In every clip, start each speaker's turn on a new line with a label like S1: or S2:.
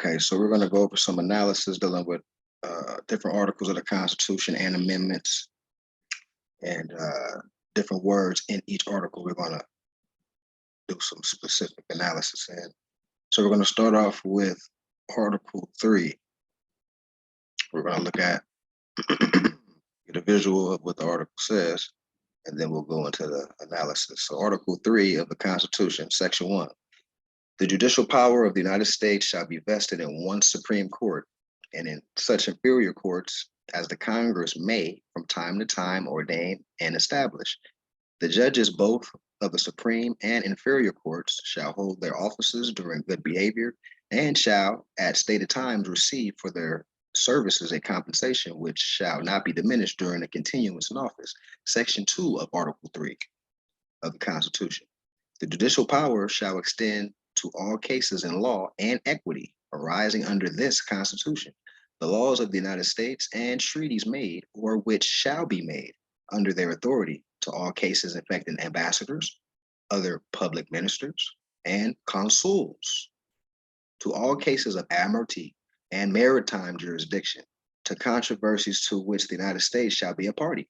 S1: Okay, so we're going to go over some analysis dealing with different articles of the Constitution and amendments and different words in each article. We're going to do some specific analysis in. So we're going to start off with Article 3. We're going to look at get a visual of what the article says, and then we'll go into the analysis. So Article 3 of the Constitution, Section 1. The judicial power of the United States shall be vested in one Supreme Court, and in such inferior courts as the Congress may from time to time ordain and establish. The judges both of the Supreme and inferior courts shall hold their offices during good behavior and shall at stated times receive for their services a compensation which shall not be diminished during the continuance in office. Section 2 of Article 3 of the Constitution. The judicial power shall extend to all cases in law and equity arising under this Constitution, the laws of the United States and treaties made or which shall be made under their authority to all cases affecting ambassadors, other public ministers, and consuls, to all cases of admiralty and maritime jurisdiction, to controversies to which the United States shall be a party,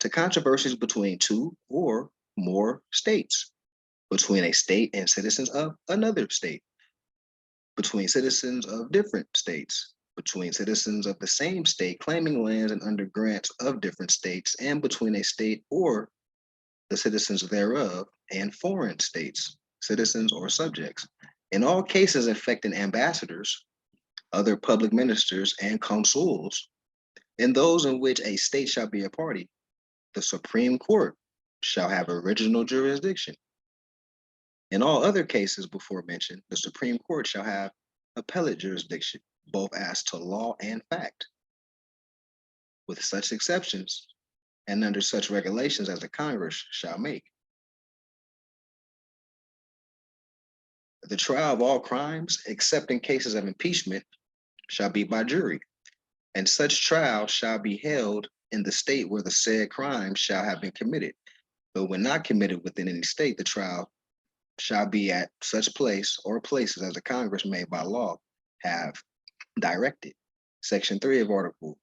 S1: to controversies between two or more states, between a state and citizens of another state, between citizens of different states, between citizens of the same state claiming lands and under grants of different states, and between a state or the citizens thereof and foreign states, citizens or subjects. In all cases affecting ambassadors, other public ministers, and consuls, in those in which a state shall be a party, the Supreme Court shall have original jurisdiction. In all other cases before mentioned, the Supreme Court shall have appellate jurisdiction, both as to law and fact, with such exceptions and under such regulations as the Congress shall make. The trial of all crimes, except in cases of impeachment, shall be by jury, and such trial shall be held in the state where the said crime shall have been committed. But when not committed within any state, the trial shall be at such place or places as the Congress may by law have directed. Section 3 of Article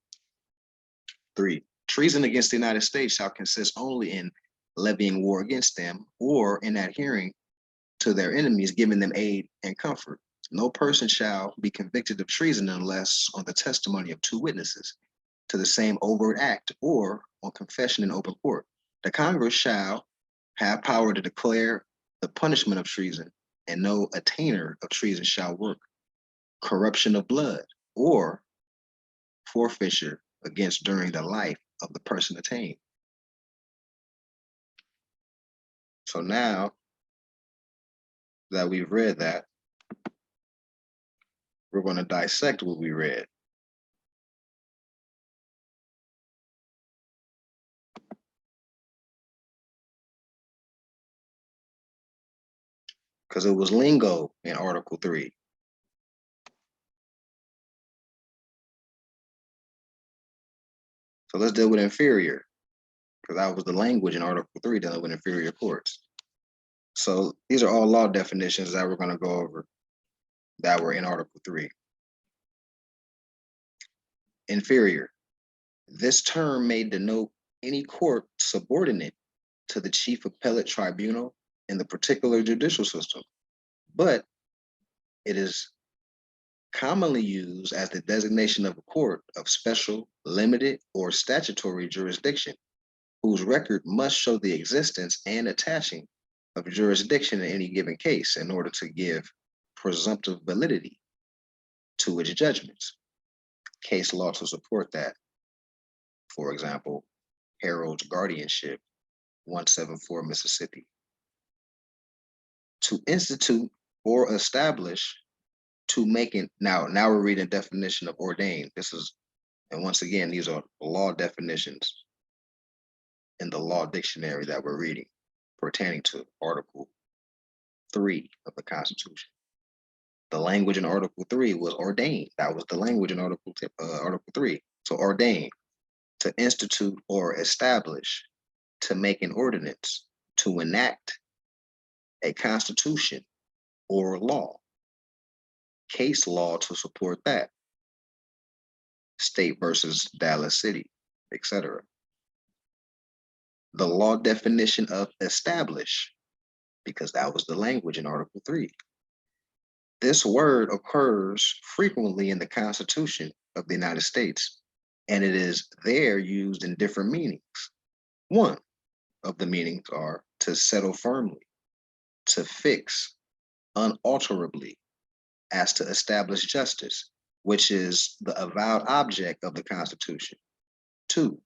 S1: 3. Treason against the United States shall consist only in levying war against them or in adhering to their enemies, giving them aid and comfort. No person shall be convicted of treason unless on the testimony of two witnesses to the same overt act or on confession in open court. The Congress shall have power to declare the punishment of treason, and no attainer of treason shall work corruption of blood or forfeiture against during the life of the person attainted. So now that we've read that, we're going to dissect what we read. Because it was lingo in Article 3. So let's deal with inferior, because that was the language in Article 3 dealing with inferior courts. So these are all law definitions that we're going to go over that were in Article 3. Inferior. This term may denote any court subordinate to the chief appellate tribunal in the particular judicial system, but it is commonly used as the designation of a court of special, limited, or statutory jurisdiction, whose record must show the existence and attaching of jurisdiction in any given case in order to give presumptive validity to its judgments. Case law to support that. For example, Harold's Guardianship, 174 Mississippi. To institute or establish, to make it, now we're reading definition of ordained. This is, and once again, these are law definitions in the law dictionary that we're reading pertaining to Article 3 of the Constitution. The language in Article 3 was ordained. That was the language in Article 3. So ordained, to institute or establish, to make an ordinance, to enact a constitution or law. case law to support that. State versus Dallas City, etc. The law definition of establish, because that was the language in Article 3. This word occurs frequently in the Constitution of the United States, and it is there used in different meanings. One of the meanings are to settle firmly, to fix unalterably, as to establish justice, which is the avowed object of the Constitution. Two,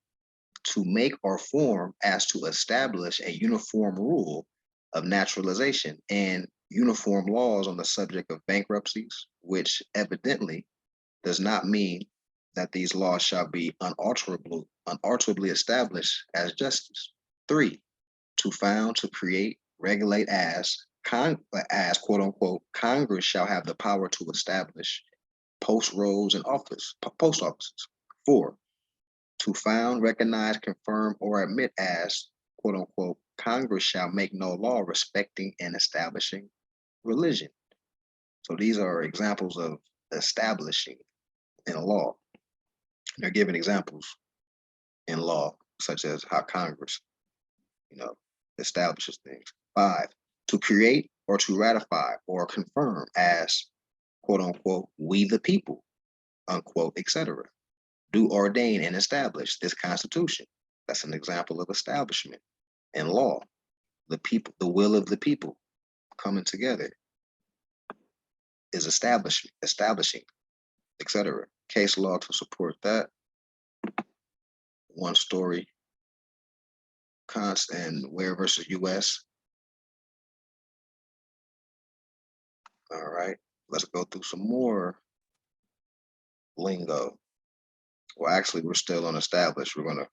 S1: to make or form as to establish a uniform rule of naturalization and uniform laws on the subject of bankruptcies, which evidently does not mean that these laws shall be unalterably established as justice. Three, to found, to create, regulate as quote unquote, Congress shall have the power to establish post roles and post offices. Four, to found, recognize, confirm, or admit as, quote unquote, Congress shall make no law respecting and establishing religion. So these are examples of establishing in law. They're giving examples in law, such as how Congress, establishes things. Five, to create or to ratify or confirm as, quote unquote, we the people, unquote, etc. Do ordain and establish this Constitution. That's an example of establishment in law. The people, the will of the people coming together is establishing, etc. Case law to support that. One story, and Ware versus US. All right, let's go through some more lingo. Well, actually, we're still on established. We're gonna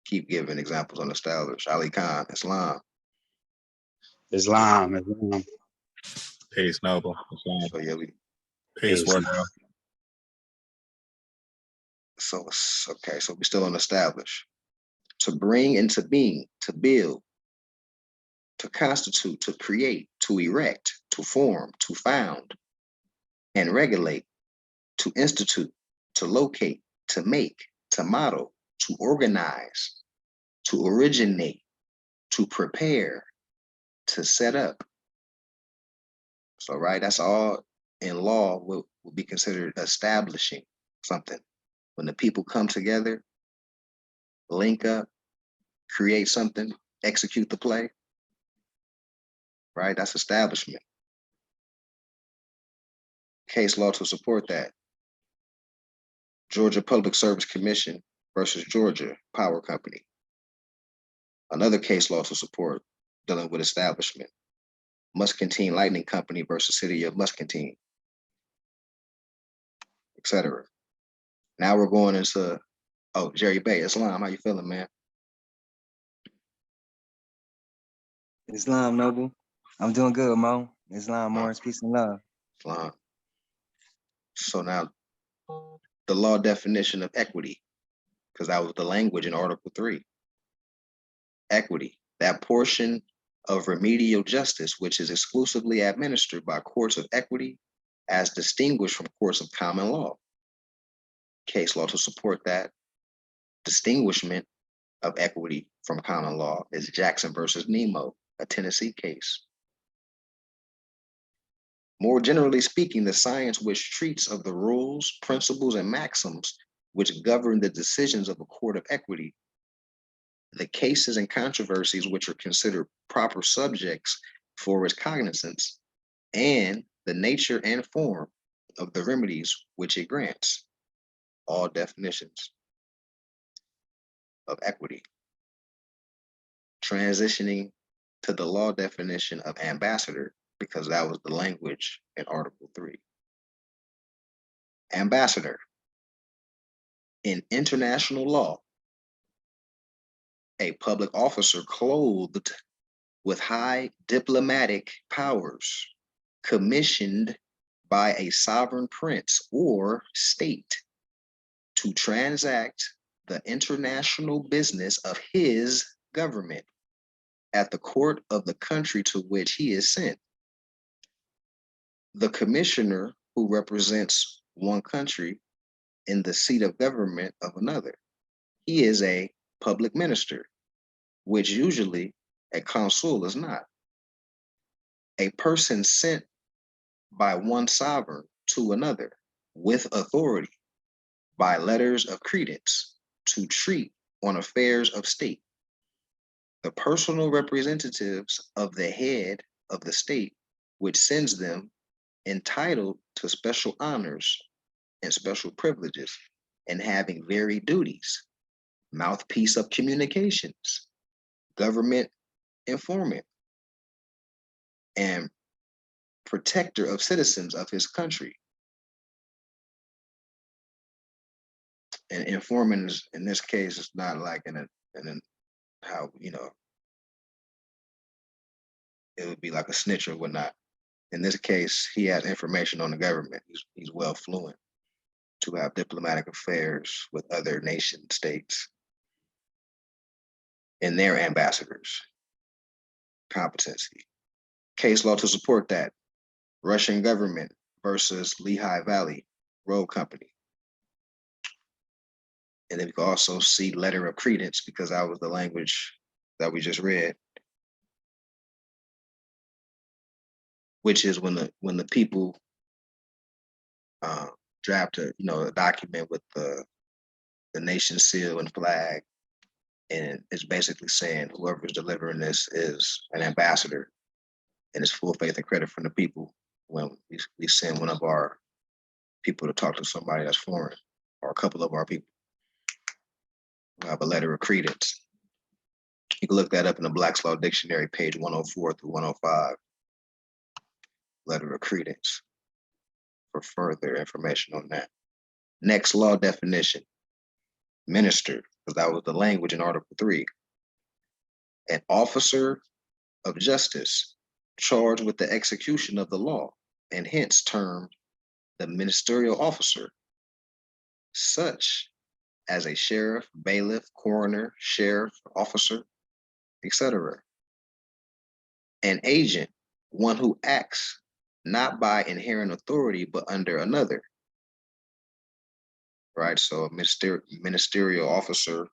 S1: keep giving examples on established. Ali Khan, Islam.
S2: Islam.
S3: Peace, Noble.
S1: So yeah,
S3: Peace, Wardell.
S1: So okay, so we're still on established. To bring into being, to build, to constitute, to create, to erect, to form, to found, and regulate, to institute, to locate, to make, to model, to organize, to originate, to prepare, to set up. So, right, that's all in law will be considered establishing something. When the people come together, link up, create something, execute the play, right? That's establishment. Case law to support that. Georgia Public Service Commission versus Georgia Power Company. Another case law to support dealing with establishment. Muscatine Lightning Company versus City of Muscatine, etc. Now we're going into, Jerry Bay, Islam, how you feeling, man?
S4: Islam, Noble. I'm doing good, Mo. Islam, Morris, peace and love.
S1: Islam. So now, the law definition of equity, because that was the language in Article 3. Equity, that portion of remedial justice which is exclusively administered by courts of equity as distinguished from courts of common law. Case law to support that distinguishment of equity from common law is Jackson versus Nemo, a Tennessee case. More generally speaking, the science which treats of the rules, principles, and maxims which govern the decisions of a court of equity, the cases and controversies which are considered proper subjects for its cognizance, and the nature and form of the remedies which it grants. All definitions of equity. Transitioning to the law definition of ambassador, because that was the language in Article 3. Ambassador. In international law, a public officer clothed with high diplomatic powers, commissioned by a sovereign prince or state to transact the international business of his government at the court of the country to which he is sent. The commissioner who represents one country in the seat of government of another. He is a public minister, which usually a consul is not. A person sent by one sovereign to another with authority by letters of credence to treat on affairs of state. The personal representatives of the head of the state, which sends them, entitled to special honors and special privileges, and having varied duties: mouthpiece of communications, government informant, and protector of citizens of his country. And informant is, in this case, it's not like in how, it would be like a snitch or whatnot. In this case, he has information on the government. He's well fluent to have diplomatic affairs with other nation states and their ambassadors. Competency. Case law to support that: Russian government versus Lehigh Valley Road Company. And then we can also see letter of credence, because that was the language that we just read, which is when the people draft a document with the nation seal and flag, and it's basically saying whoever is delivering this is an ambassador, and it's full faith and credit from the people when we send one of our people to talk to somebody that's foreign, or a couple of our people. We have a letter of credence. You can look that up in the Black's Law Dictionary, page 104 through 105. Letter of credence for further information on that. Next law definition: minister, because that was the language in Article 3. An officer of justice charged with the execution of the law, and hence termed the ministerial officer, such as a sheriff, bailiff, coroner, sheriff, officer, etc. An agent, one who acts not by inherent authority, but under another. Right, so a ministerial officer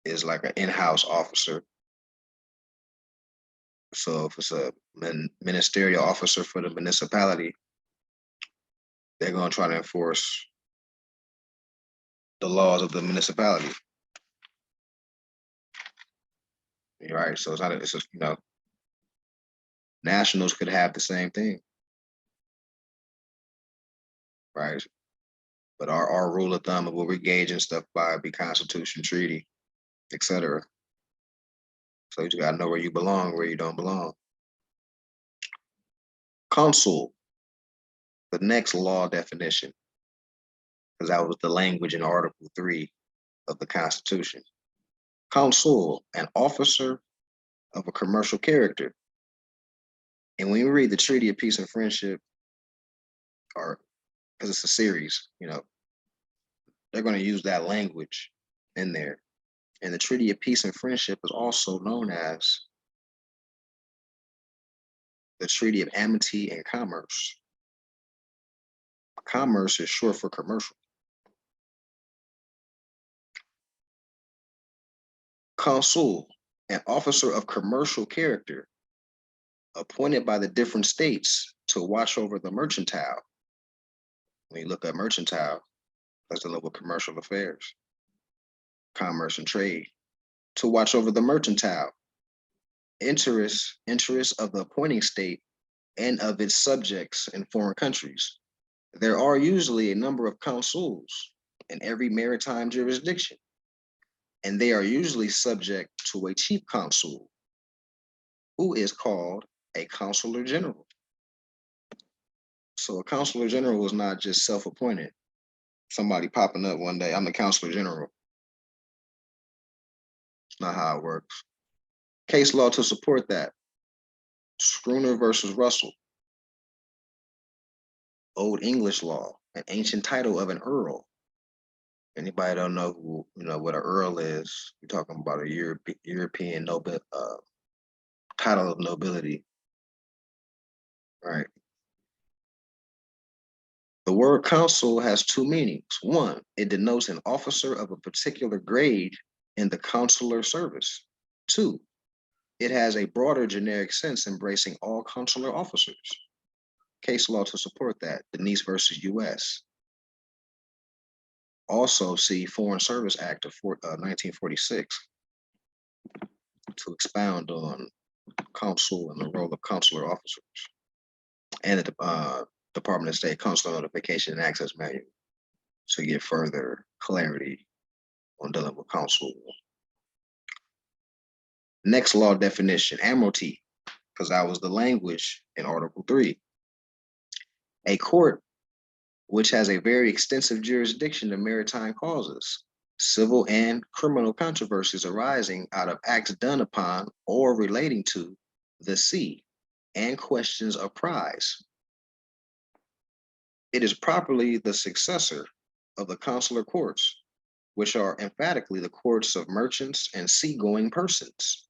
S1: is like an in-house officer. So if it's a ministerial officer for the municipality, they're going to try to enforce the laws of the municipality. Right, so it's just, nationals could have the same thing. Right, but our rule of thumb of what we're gauging stuff by would be Constitution, treaty, etc. So you just gotta know where you belong, where you don't belong. Consul, the next law definition, because that was the language in Article 3 of the Constitution. Consul, an officer of a commercial character. And when you read the Treaty of Peace and Friendship, or because it's a series, they're going to use that language in there. And the Treaty of Peace and Friendship is also known as the Treaty of Amity and Commerce. Commerce is short for commercial. Consul, an officer of commercial character, appointed by the different states to watch over the mercantile. When you look at mercantile, that's the level of commercial affairs, commerce and trade, to watch over the mercantile interests of the appointing state and of its subjects in foreign countries. There are usually a number of consuls in every maritime jurisdiction, and they are usually subject to a chief consul, who is called a consular general. So a consular general is not just self-appointed, somebody popping up one day, I'm the consular general. It's not how it works. Case law to support that: Schooner versus Russell. Old English law, an ancient title of an earl. Anybody don't know what an earl is? You're talking about a European title of nobility, right? word consul has two meanings. One, it denotes an officer of a particular grade in the consular service. Two, it has a broader generic sense embracing all consular officers. Case law to support that, Denise versus US. Also see Foreign Service Act of 1946 to expound on consul and the role of consular officers, and the Department of State Consular Notification and Access Manual, so you get further clarity on dealing with consul. Next law definition, admiralty, because that was the language in Article 3. A court which has a very extensive jurisdiction in maritime causes, civil and criminal controversies arising out of acts done upon or relating to the sea, and questions of prize. It is properly the successor of the consular courts, which are emphatically the courts of merchants and seagoing persons.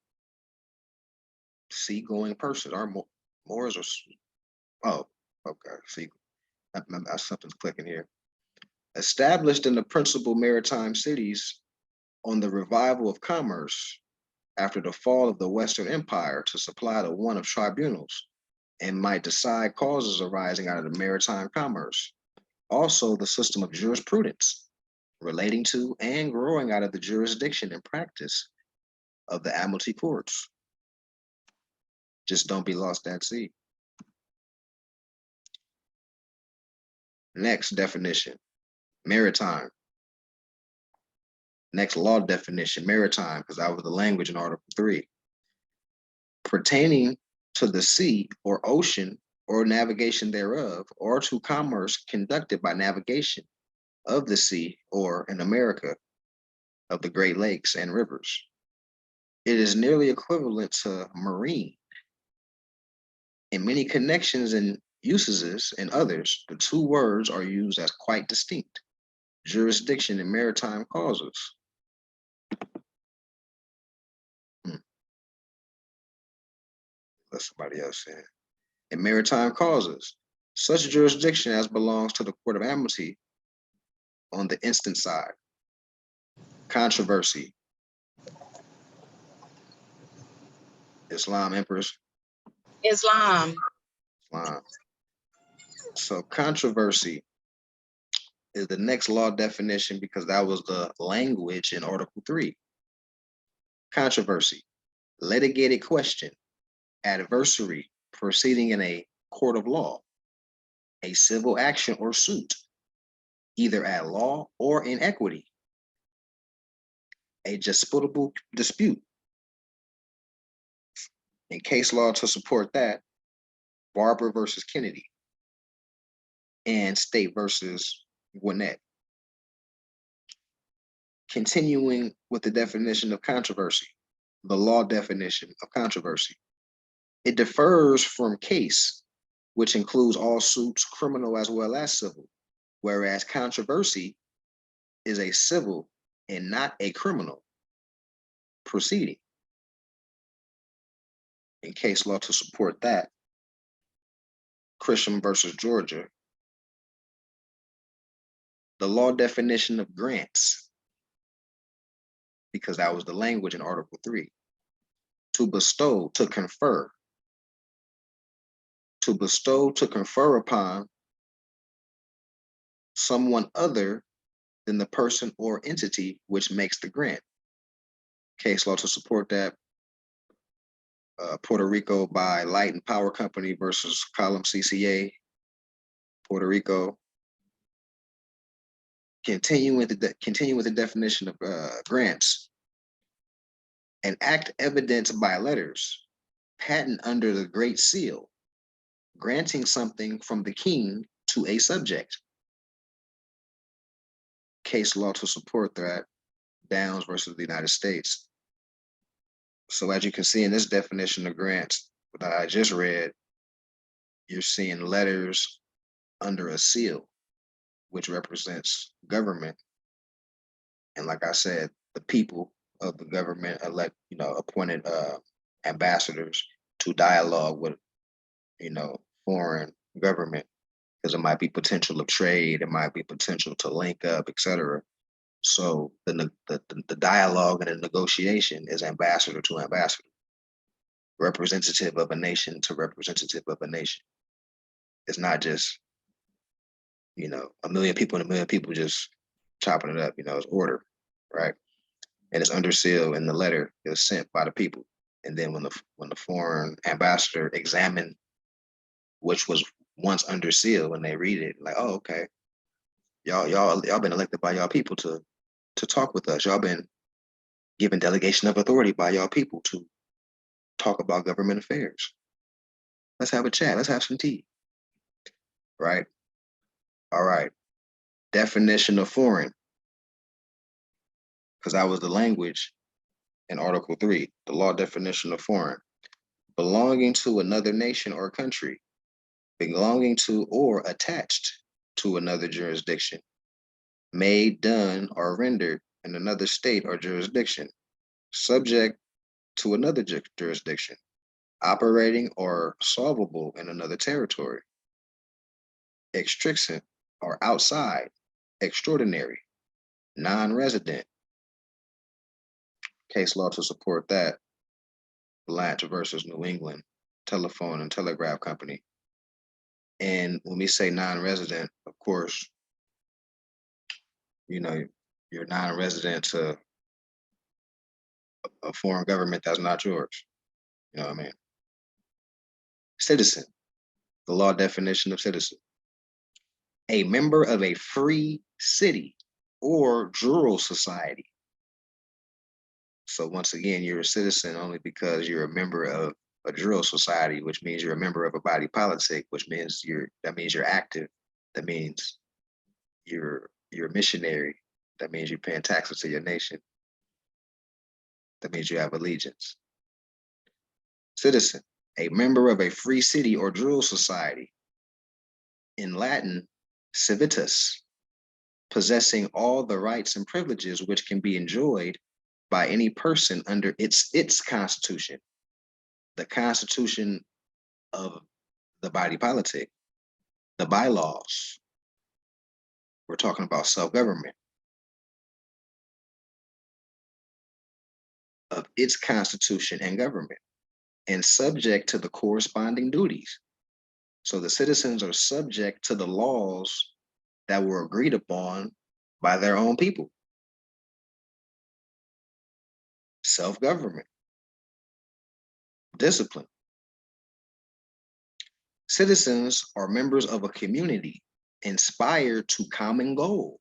S1: Seagoing persons, our Moors are, oh, okay, see, something's clicking here. Established in the principal maritime cities on the revival of commerce after the fall of the Western Empire to supply the want of tribunals and might decide causes arising out of the maritime commerce. Also, the system of jurisprudence relating to and growing out of the jurisdiction and practice of the admiralty courts. Just don't be lost at sea. Next definition, maritime. Next law definition, maritime, because that was the language in Article 3. Pertaining to the sea or ocean or navigation thereof, or to commerce conducted by navigation of the sea, or in America, of the Great Lakes and rivers. It is nearly equivalent to marine. In many connections and usages and others, the two words are used as quite distinct. Jurisdiction and maritime causes. Let somebody else say it. In maritime causes, such jurisdiction as belongs to the Court of Admiralty on the instant side. Controversy. Islam, Empress.
S2: Islam.
S1: Islam. So controversy is the next law definition, because that was the language in Article 3. Controversy, litigated question, adversary proceeding in a court of law, a civil action or suit, either at law or in equity, a disputable dispute. In case law to support that, Barber versus Kennedy and State versus Gwinnett. Continuing with the definition of controversy, the law definition of controversy. It differs from case, which includes all suits, criminal as well as civil, whereas controversy is a civil and not a criminal proceeding. In case law to support that, Christian versus Georgia. The law definition of grants, because that was the language in Article 3. To bestow, to confer. To bestow, to confer upon someone other than the person or entity which makes the grant. Case law to support that, Puerto Rico by Light and Power Company versus Column CCA, Puerto Rico. Continue with the definition of grants. An act evidenced by letters, patent under the Great Seal, granting something from the king to a subject. Case law to support that, Downs versus the United States. So as you can see in this definition of grants that I just read, you're seeing letters under a seal, which represents government. And like I said, the people of the government elect, appointed ambassadors to dialogue with, foreign government, because it might be potential of trade, it might be potential to link up, etc. So the dialogue and the negotiation is ambassador to ambassador, representative of a nation to representative of a nation. It's not just, a million people and a million people just chopping it up, it's order, right? And it's under seal, and the letter is sent by the people. And then when the foreign ambassador examined, which was once under seal, when they read it, like, oh, okay, y'all been elected by y'all people to talk with us. Y'all been given delegation of authority by y'all people to talk about government affairs. Let's have a chat. Let's have some tea. Right? All right. Definition of foreign, because that was the language in Article 3, the law definition of foreign. Belonging to another nation or country, belonging to or attached to another jurisdiction, made, done, or rendered in another state or jurisdiction, subject to another jurisdiction, operating or solvable in another territory, extrinsic or outside, extraordinary, non-resident. Case law to support that, Blanche versus New England Telephone and Telegraph Company. And when we say non-resident, of course, you're non-resident to a foreign government that's not yours. You know what I mean? Citizen, the law definition of citizen. A member of a free city or jural society. So once again, you're a citizen only because you're a member of a jural society, which means you're a member of a body politic, which means you're active. That means you're a missionary. That means you're paying taxes to your nation. That means you have allegiance. Citizen, a member of a free city or jural society. In Latin, civitas, possessing all the rights and privileges which can be enjoyed by any person under its constitution, the constitution of the body politic, the bylaws. We're talking about self-government, of its constitution and government, and subject to the corresponding duties. So the citizens are subject to the laws that were agreed upon by their own people. Self-government, discipline. Citizens are members of a community inspired to common goal,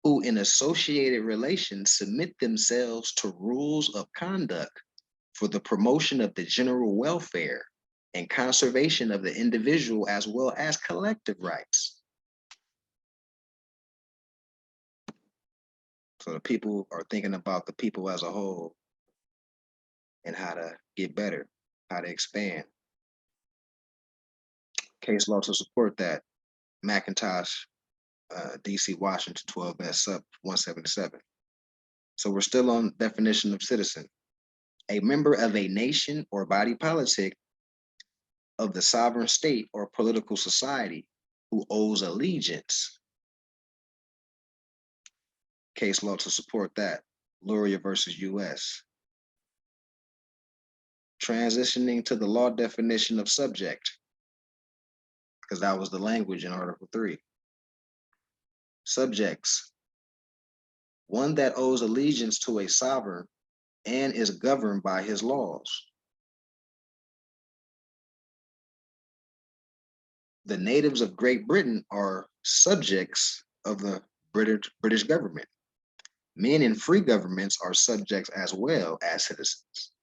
S1: who in associated relations submit themselves to rules of conduct for the promotion of the general welfare and conservation of the individual as well as collective rights. So the people are thinking about the people as a whole and how to get better, how to expand. Case law to support that, McIntosh, DC, Washington, 12S sub 177. So we're still on definition of citizen. A member of a nation or body politic of the sovereign state or political society who owes allegiance. Case law to support that, Luria versus US. Transitioning to the law definition of subject, because that was the language in Article 3. Subjects, one that owes allegiance to a sovereign and is governed by his laws. The natives of Great Britain are subjects of the British government. Men in free governments are subjects as well as citizens.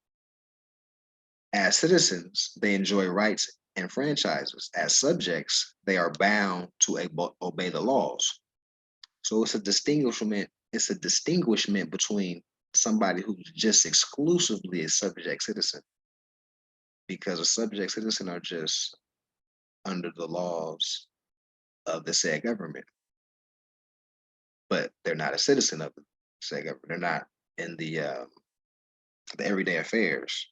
S1: As citizens, they enjoy rights and franchises. As subjects, they are bound to obey the laws. So it's a distinguishment between somebody who's just exclusively a subject citizen, because a subject citizen are just under the laws of the said government, but they're not a citizen of the said government. They're not in the everyday affairs.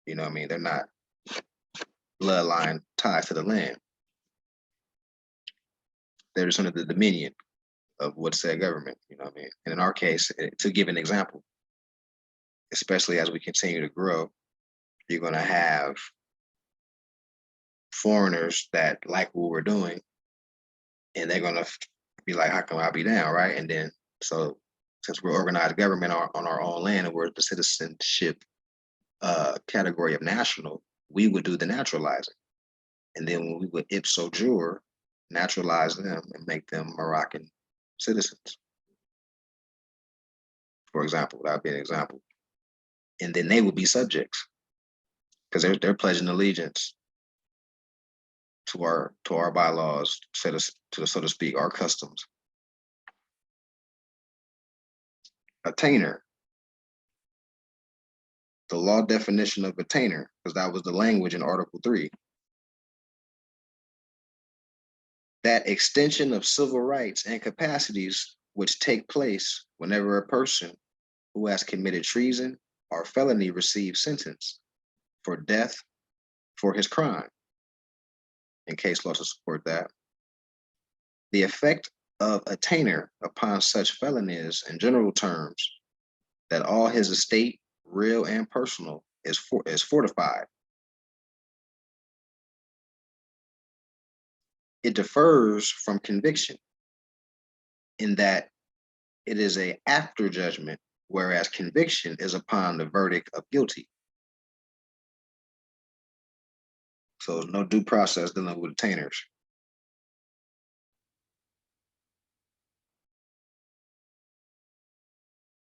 S1: You know what I mean? They're not bloodline ties to the land. they're just under the dominion of what said government, you know what I mean? And in our case, to give an example, especially as we continue to grow, you're going to have foreigners that like what we're doing, and they're going to be like, how come I be down, right? And then, so since we're organized government on our own land and we're the citizenship category of national, we would do the naturalizing. And then we would ipso jure naturalize them and make them Moroccan citizens. For example, that would be an example. And then they would be subjects because they're pledging allegiance to our bylaws, so to speak, our customs. Attainer. The law definition of attainer, because that was the language in Article 3. That extension of civil rights and capacities which take place whenever a person who has committed treason or felony receives sentence for death for his crime. In case law to support that. The effect of attainer upon such felon is, in general terms, that all his estate, real and personal, is fortified. It differs from conviction in that it is an after judgment, whereas conviction is upon the verdict of guilty. So there's no due process dealing with attainers.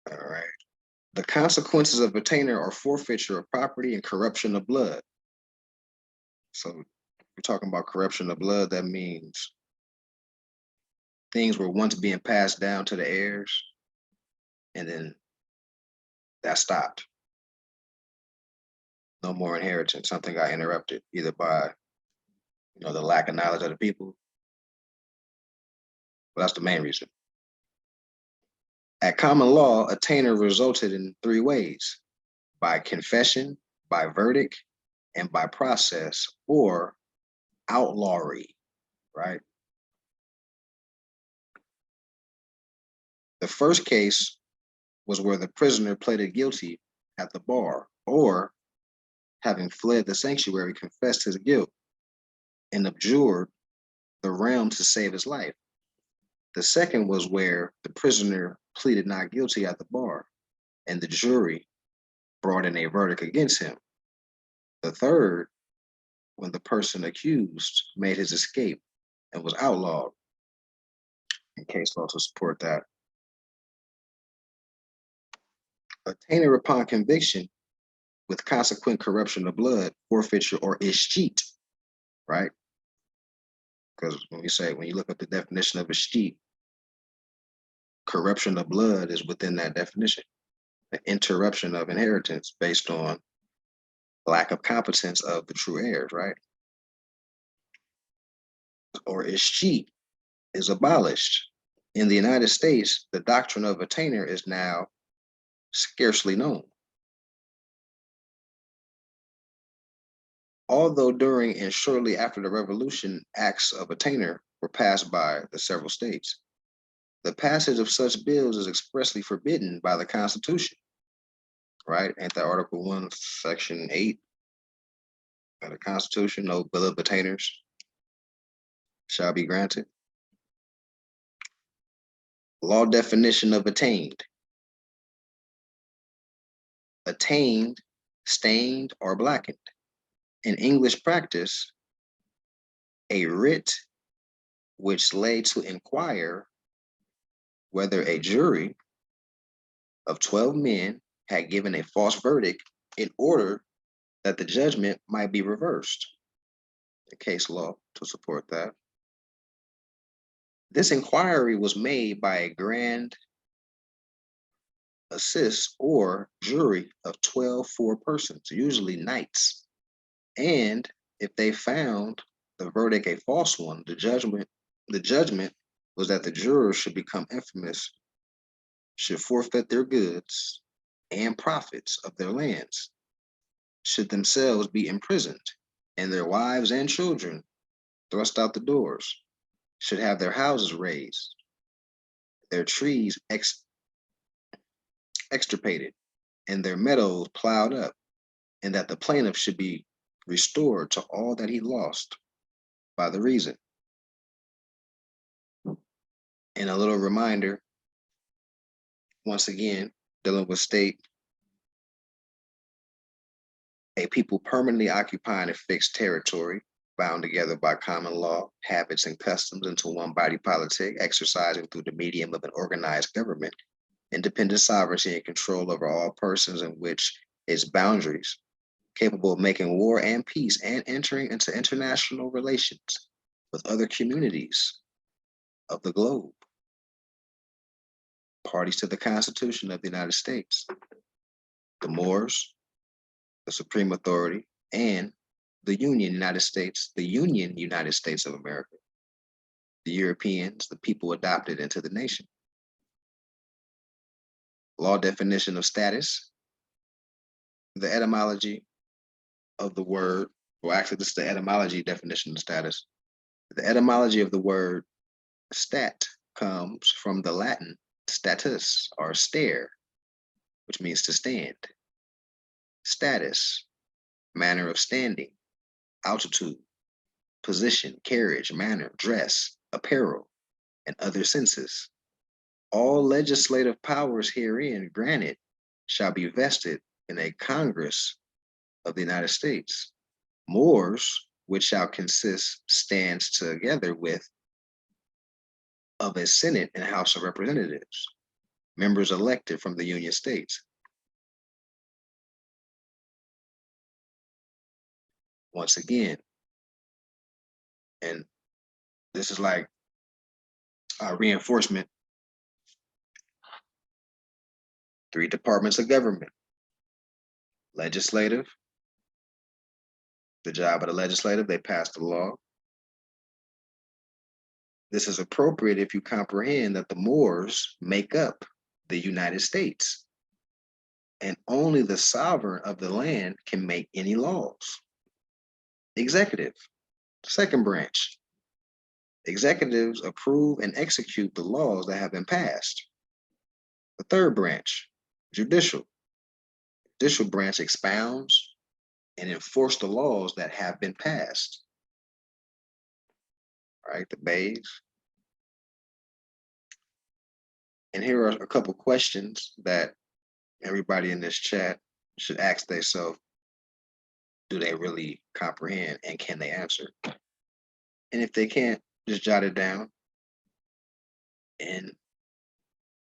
S1: All right. The consequences of attainer are forfeiture of property and corruption of blood. So we're talking about corruption of blood. That means things were once being passed down to the heirs, and then that stopped. No more inheritance. Something got interrupted, either by, the lack of knowledge of the people. But that's the main reason. At common law, attainer resulted in 3 ways: by confession, by verdict, and by process or outlawry, right? The first case was where the prisoner pleaded guilty at the bar, or having fled the sanctuary, confessed his guilt and abjured the realm to save his life. The second was where the prisoner pleaded not guilty at the bar, and the jury brought in a verdict against him. The third, when the person accused made his escape and was outlawed. In case law to support that. Attainer upon conviction with consequent corruption of blood, forfeiture, or escheat, right? Because when you look up the definition of escheat, corruption of blood is within that definition. The interruption of inheritance based on lack of competence of the true heirs, right? Or escheat is abolished. In the United States, the doctrine of attainer is now scarcely known. Although during and shortly after the revolution, acts of attainer were passed by the several states, the passage of such bills is expressly forbidden by the Constitution, right? Ain't that Article 1, Section 8 of the Constitution? No bill of attainers shall be granted. Law definition of attained. Attained, stained, or blackened. In English practice, a writ which lay to inquire whether a jury of 12 men had given a false verdict in order that the judgment might be reversed. The case law to support that. This inquiry was made by a grand assist or jury of 12 persons, usually knights. And if they found the verdict a false one, the judgment was that the jurors should become infamous, should forfeit their goods and profits of their lands, should themselves be imprisoned, and their wives and children thrust out the doors, should have their houses razed, their trees extirpated, and their meadows plowed up, and that the plaintiff should be restored to all that he lost by the reason. And a little reminder, once again, dealing with state, a people permanently occupying a fixed territory, bound together by common law, habits, and customs into one body politic, exercising through the medium of an organized government, independent sovereignty and control over all persons in which its boundaries, capable of making war and peace and entering into international relations with other communities of the globe. Parties to the Constitution of the United States, the Moors, the Supreme Authority, and the Union United States of America, the Europeans, the people adopted into the nation. Law definition of status, the etymology of the word, well, actually, this is the etymology definition of status. The etymology of the word stat comes from the Latin status, or stare, which means to stand. Status, manner of standing, altitude, position, carriage, manner, dress, apparel, and other senses. All legislative powers herein granted shall be vested in a Congress of the United States. Moors, which shall consist, stands together with, of a Senate and House of Representatives, members elected from the Union States. Once again, and this is like reinforcement, 3 departments of government: legislative, the job of the legislative, they pass the law. This is appropriate if you comprehend that the Moors make up the United States, and only the sovereign of the land can make any laws. Executive, second branch. Executives approve and execute the laws that have been passed. The third branch, judicial. Judicial branch expounds and enforce the laws that have been passed. All right, the bays. And here are a couple questions that everybody in this chat should ask themselves. Do they really comprehend, and can they answer? And if they can't, just jot it down and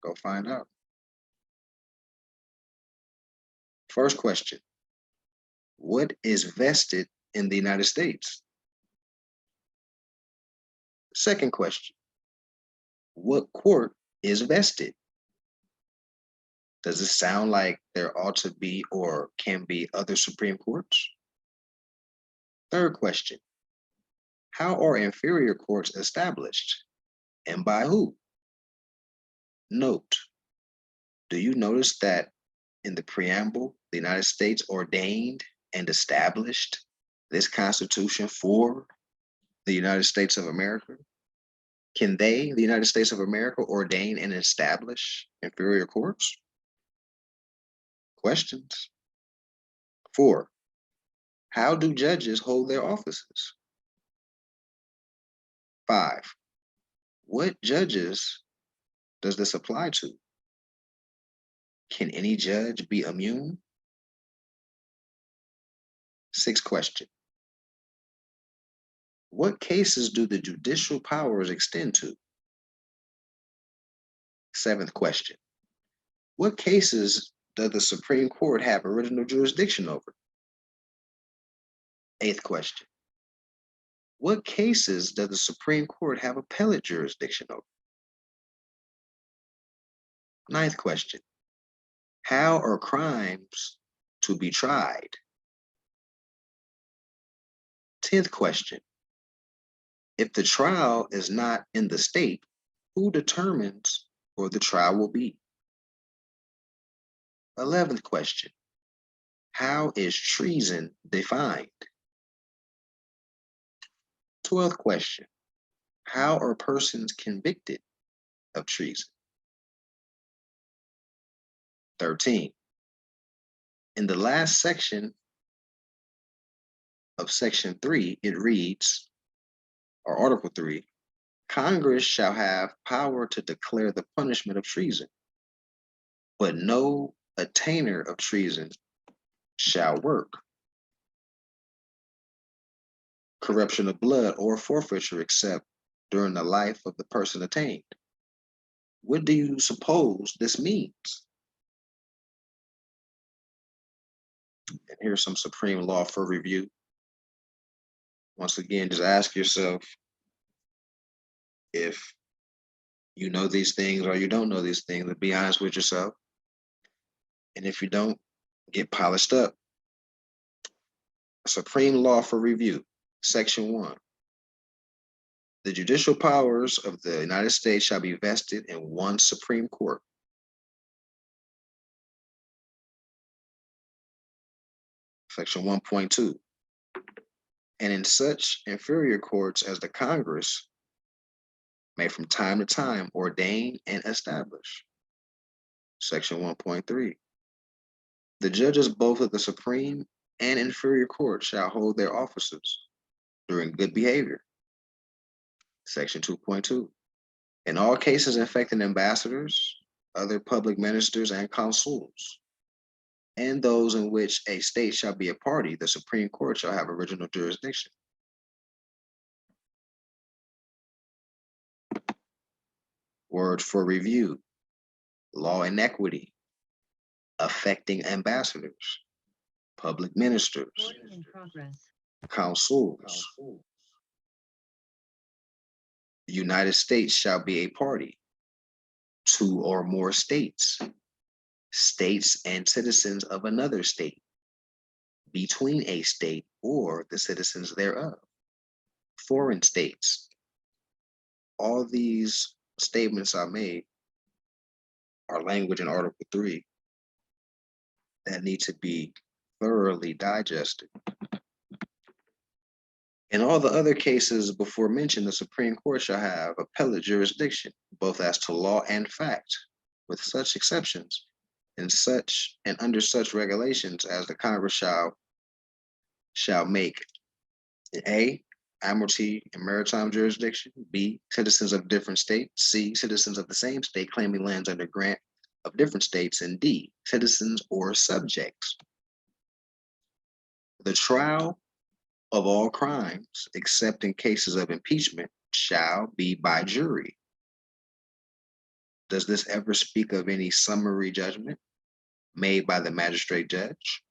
S1: go find out. First question: what is vested in the United States? Second question: what court is vested? Does it sound like there ought to be or can be other Supreme Courts? Third question: how are inferior courts established, and by who? Note, do you notice that in the preamble, the United States ordained and established this Constitution for the United States of America? Can they, the United States of America, ordain and establish inferior courts? Questions. 4, how do judges hold their offices? 5, what judges does this apply to? Can any judge be immune? 6th question: what cases do the judicial powers extend to? 7th question: what cases does the Supreme Court have original jurisdiction over? 8th question: what cases does the Supreme Court have appellate jurisdiction over? 9th question: how are crimes to be tried? 10th question: if the trial is not in the state, who determines where the trial will be? 11th question: how is treason defined? 12th question: How are persons convicted of treason? 13. In the last section of section 3, it reads, or Article 3, Congress shall have power to declare the punishment of treason, but no attainder of treason shall work. Corruption of blood or forfeiture except during the life of the person attainted. What do you suppose this means? And here's some supreme law for review. Once again, just ask yourself if you know these things or you don't know these things, but be honest with yourself. And if you don't, get polished up. Supreme law for review, section 1. The judicial powers of the United States shall be vested in one Supreme Court. Section 1.2. And in such inferior courts as the Congress may from time to time ordain and establish. Section 1.3. The judges both of the Supreme and inferior court shall hold their offices during good behavior. Section 2.2. In all cases affecting ambassadors, other public ministers and consuls, and those in which a state shall be a party, the Supreme Court shall have original jurisdiction. Word for review, law and equity, affecting ambassadors, public ministers, consuls. The United States shall be a party, two or more states, states and citizens of another state, between a state or the citizens thereof, foreign states. All these statements I made are language in Article 3 that need to be thoroughly digested. In all the other cases before mentioned, the Supreme Court shall have appellate jurisdiction, both as to law and fact, with such exceptions, and under such regulations as the Congress shall make: A, admiralty and maritime jurisdiction; B, citizens of different states; C, citizens of the same state claiming lands under grant of different states; and D, citizens or subjects. The trial of all crimes, except in cases of impeachment, shall be by jury. Does this ever speak of any summary judgment made by the magistrate judge?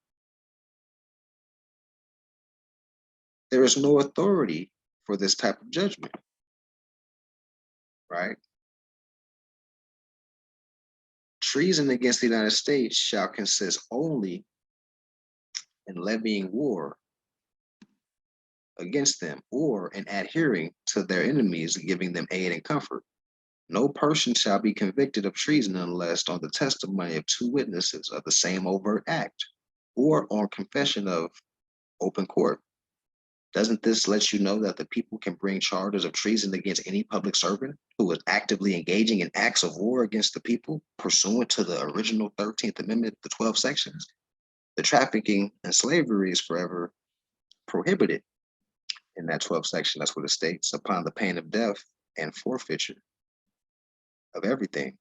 S1: There is no authority for this type of judgment, right? Treason against the United States shall consist only in levying war against them or in adhering to their enemies, giving them aid and comfort. No person shall be convicted of treason unless on the testimony of two witnesses of the same overt act or on confession of open court. Doesn't this let you know that the people can bring charges of treason against any public servant who is actively engaging in acts of war against the people pursuant to the original 13th Amendment, the 12 sections? The trafficking and slavery is forever prohibited in that 12th section. That's what it states, upon the pain of death and forfeiture of everything.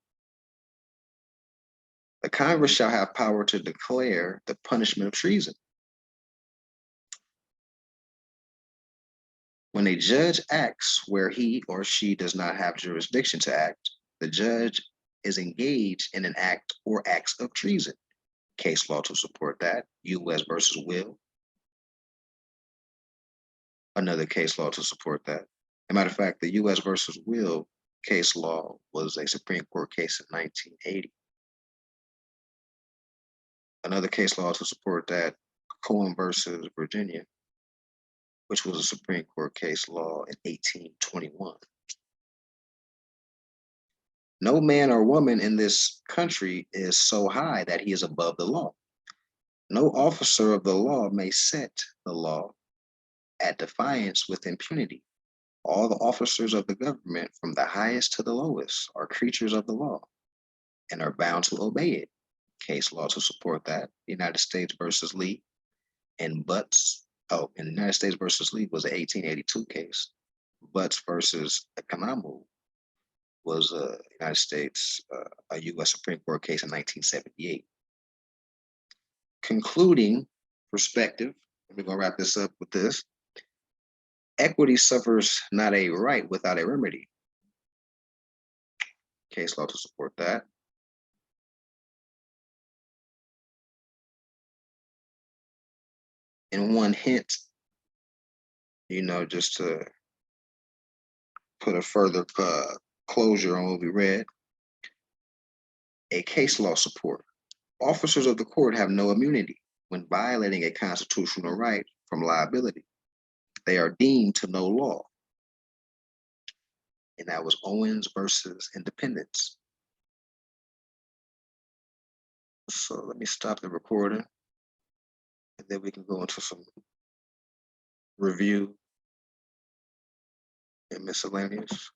S1: The Congress shall have power to declare the punishment of treason. When a judge acts where he or she does not have jurisdiction to act, the judge is engaged in an act or acts of treason. Case law to support that, U.S. versus Will. Another case law to support that. As a matter of fact, the U.S. versus Will case law was a Supreme Court case in 1980. Another case law to support that, Cohen versus Virginia, which was a Supreme Court case law in 1821. No man or woman in this country is so high that he is above the law. No officer of the law may set the law at defiance with impunity. All the officers of the government, from the highest to the lowest, are creatures of the law and are bound to obey it. Case law to support that. United States versus Lee and Butts. Oh, and United States versus Lee was an 1882 case. Butts versus Kanamu was a United States, a U.S. Supreme Court case in 1978. Concluding perspective, we're gonna wrap this up with this. Equity suffers not a right without a remedy. Case law to support that. And one hint, just to put a further closure on what we read, a case law support. Officers of the court have no immunity when violating a constitutional right from liability. They are deemed to know law. And that was Owens versus Independence. So let me stop the recording, and then we can go into some review and miscellaneous.